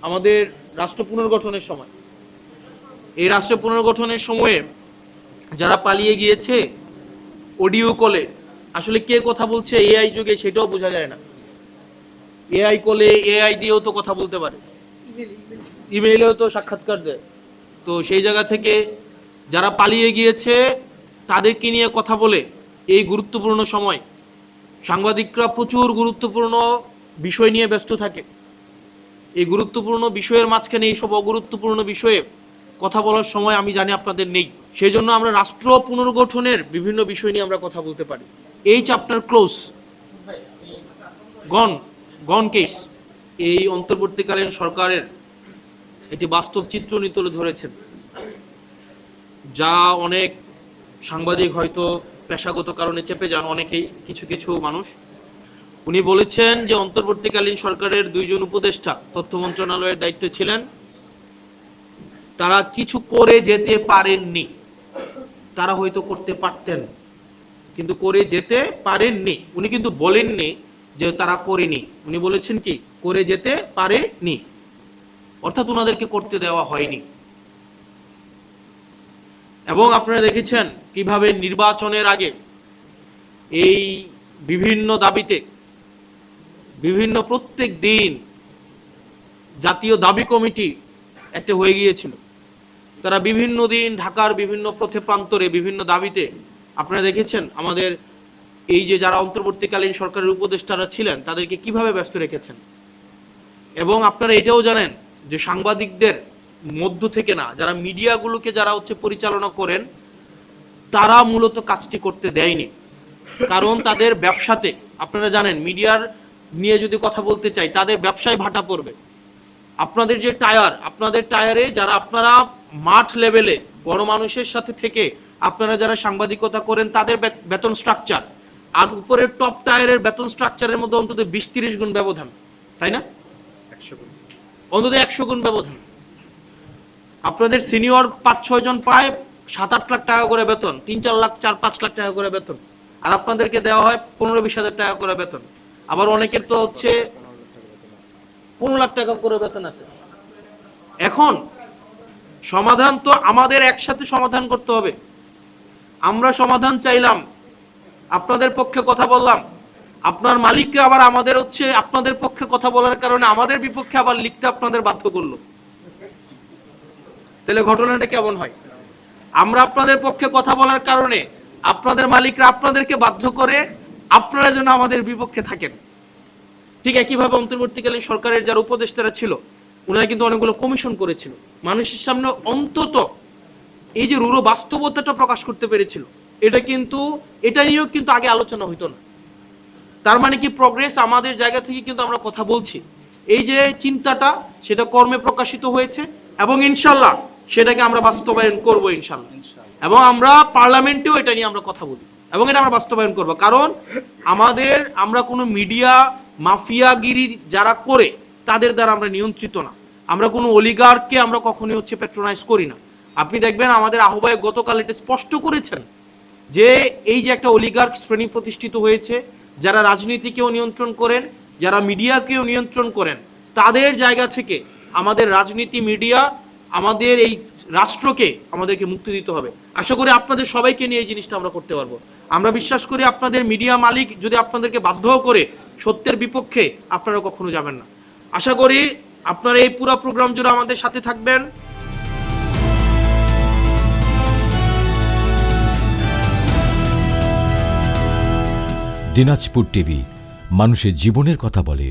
আমাদের রাষ্ট্র পুনর্গঠনের সময়, এই রাষ্ট্র পুনর্গঠনের সময়ে যারা পালিয়ে গিয়েছে অডিও কলে, আসলে কে কথা বলছে এআই যুগে সেটাও বোঝা যায় না। এআই কলে এআই দিয়েও তো কথা বলতে পারে, ইমেইলেও তো সাক্ষাৎকার দেয়। তো সেই জায়গা থেকে যারা পালিয়ে গিয়েছে তাদেরকে নিয়ে কথা বলে এই গুরুত্বপূর্ণ সময় সাংবাদিকরা প্রচুর গুরুত্বপূর্ণ বিষয় নিয়ে ব্যস্ত থাকে। এই গুরুত্বপূর্ণ বিষয়ের মাঝখানে এইসব অগুরুত্বপূর্ণ বিষয়ে কথা বলার সময় আমি জানি আপনাদের নেই। সেই জন্য আমরা রাষ্ট্র পুনর্গঠনের বিভিন্ন বিষয় নিয়ে আমরা কথা বলতে পারি। এই চ্যাপ্টার ক্লোজ, গন গন কেস। এই অন্তর্বর্তীকালীন সরকারের একটি বাস্তব চিত্র উনি তুলে ধরেছেন, যা অনেক সাংবাদিক হয়তো পেশাগত কারণে চেপে যান, অনেকেই কিছু কিছু মানুষ। উনি বলেছেন যে অন্তর্বর্তীকালীন সরকারের দুইজন উপদেষ্টা তথ্য মন্ত্রণালয়ের দায়িত্বে ছিলেন, তারা কিছু করে যেতে পারেননি। তারা হয়তো করতে পারতেন কিন্তু করে যেতে পারেননি। উনি কিন্তু বলেননি যে তারা করেনি, উনি বলেছেন কি করে যেতে পারেনি, অর্থাৎ ওনাদেরকে করতে দেওয়া হয়নি। এবং আপনারা দেখেছেন কিভাবে নির্বাচনের আগে এই বিভিন্ন দাবিতে বিভিন্ন প্রত্যেক দিন জাতীয় দাবি কমিটি একটা হয়ে গিয়েছিল। তারা বিভিন্ন দিন ঢাকার বিভিন্ন পথে প্রান্তরে বিভিন্ন দাবিতে, আপনারা দেখেছেন আমাদের এই যে যারা অন্তর্বর্তীকালীন সরকারের উপদেষ্টারা ছিলেন তাদেরকে কিভাবে ব্যস্ত রেখেছেন। এবং আপনারা এটাও জানেন যে সাংবাদিকদের মধ্য থেকে না, যারা মিডিয়াগুলোকে যারা পরিচালনা করেন তারা মূলত কাজটি করতে দেয়নি। কারণ তাদের ব্যবসাতে, আপনারা জানেন মিডিয়ার নিয়ে যদি কথা বলতে চাই তাদের ব্যবসায় ভাটা পড়বে। আপনাদের যে টায়ার, আপনাদের টায়ারে যারা আপনারা মাঠ লেভেলে গণমানুষের সাথে থেকে আপনারা যারা সাংবাদিকতা করেন তাদের বেতন স্ট্রাকচার আর উপরের টপ টায়ারের বেতন স্ট্রাকচারের মধ্যে অন্তত 20-30 গুণ ব্যবধান, তাই না? 100 গুণ, অন্তত 100 গুণ ব্যবধান। আপনাদের সিনিয়র 5-6 জন পায় 7-8 লাখ টাকা করে বেতন, 3-4 লাখ 4-5 লাখ টাকা করে বেতন, আর আপনাদেরকে দেওয়া হয় 15-20 হাজার টাকা করে বেতন। আবার অনেকের তো 15 লাখ টাকা করে বেতন আছে। এখন সমাধান তো আমাদের একসাথে সমাধান করতে হবে। আমরা সমাধান চাইলাম, আপনাদের পক্ষে কথা বললাম, আপনার মালিককে আবার আমাদের আপনাদের পক্ষে কথা বলার কারণে আমাদের বিপক্ষে আবার লিখতে আপনাদের বাধ্য করলো। তাহলে ঘটনাটা কেমন হয়? আমরা আপনাদের পক্ষে কথা বলার কারণে আপনাদের মালিকরা আপনাদেরকে বাধ্য করে আপনারা যেন আমাদের বিপক্ষে থাকেন। ঠিক একইভাবে অন্তর্বর্তীকালীন সরকারের যারা উপদেষ্টারা ছিল ওনারা কিন্তু অনেকগুলো কমিশন করেছিল, মানুষের সামনে অন্তত এই যে রূঢ় বাস্তবতাটা প্রকাশ করতে পেরেছিল। এটা নিয়েও কিন্তু আগে আলোচনা হইতো না। তার মানে কি প্রগ্রেস আমাদের জায়গা থেকে কিন্তু আমরা কথা বলছি, এই যে চিন্তাটা সেটা কর্মে প্রকাশিত হয়েছে এবং ইনশাল্লাহ সেটাকে আমরা বাস্তবায়ন করব ইনশাল্লাহ। এবং আমরা পার্লামেন্টেও এটা নিয়ে আমরা কথা বলি এবং এটা আমরা বাস্তবায়ন করব। কারণ আমরা কোনো মিডিয়া মাফিয়াগিরি যারা করে তাদের দ্বারা আমরা নিয়ন্ত্রিত না। আমরা কোনো অলিগারকে আমরা কখনোই প্যাট্রোনাইজ করি না। আপনি দেখবেন আমাদের আহ্বায়ক গতকাল এটা স্পষ্ট করেছেন যে এই যে একটা অলিগার্ক শ্রেণী প্রতিষ্ঠিত হয়েছে, যারা রাজনীতিকেও নিয়ন্ত্রণ করেন, যারা মিডিয়াকেও নিয়ন্ত্রণ করেন, তাদের জায়গা থেকে আমাদের রাজনীতি, মিডিয়া, আমাদের এই রাষ্ট্রকে আমাদেরকে মুক্তি দিতে হবে। আশা করি আপনাদের সবাইকে নিয়ে এই জিনিসটা আমরা করতে পারবো। আমরা বিশ্বাস করি আপনাদের মিডিয়া মালিক যদি আপনাদেরকে বাধ্য করে সত্যের বিপক্ষে, আপনারা কখনো যাবেন না। আশা করি আপনারা এই পুরো প্রোগ্রাম জুড়ে আমাদের সাথে থাকবেন। দিনাজপুর টিভি, মানুষের জীবনের কথা বলে।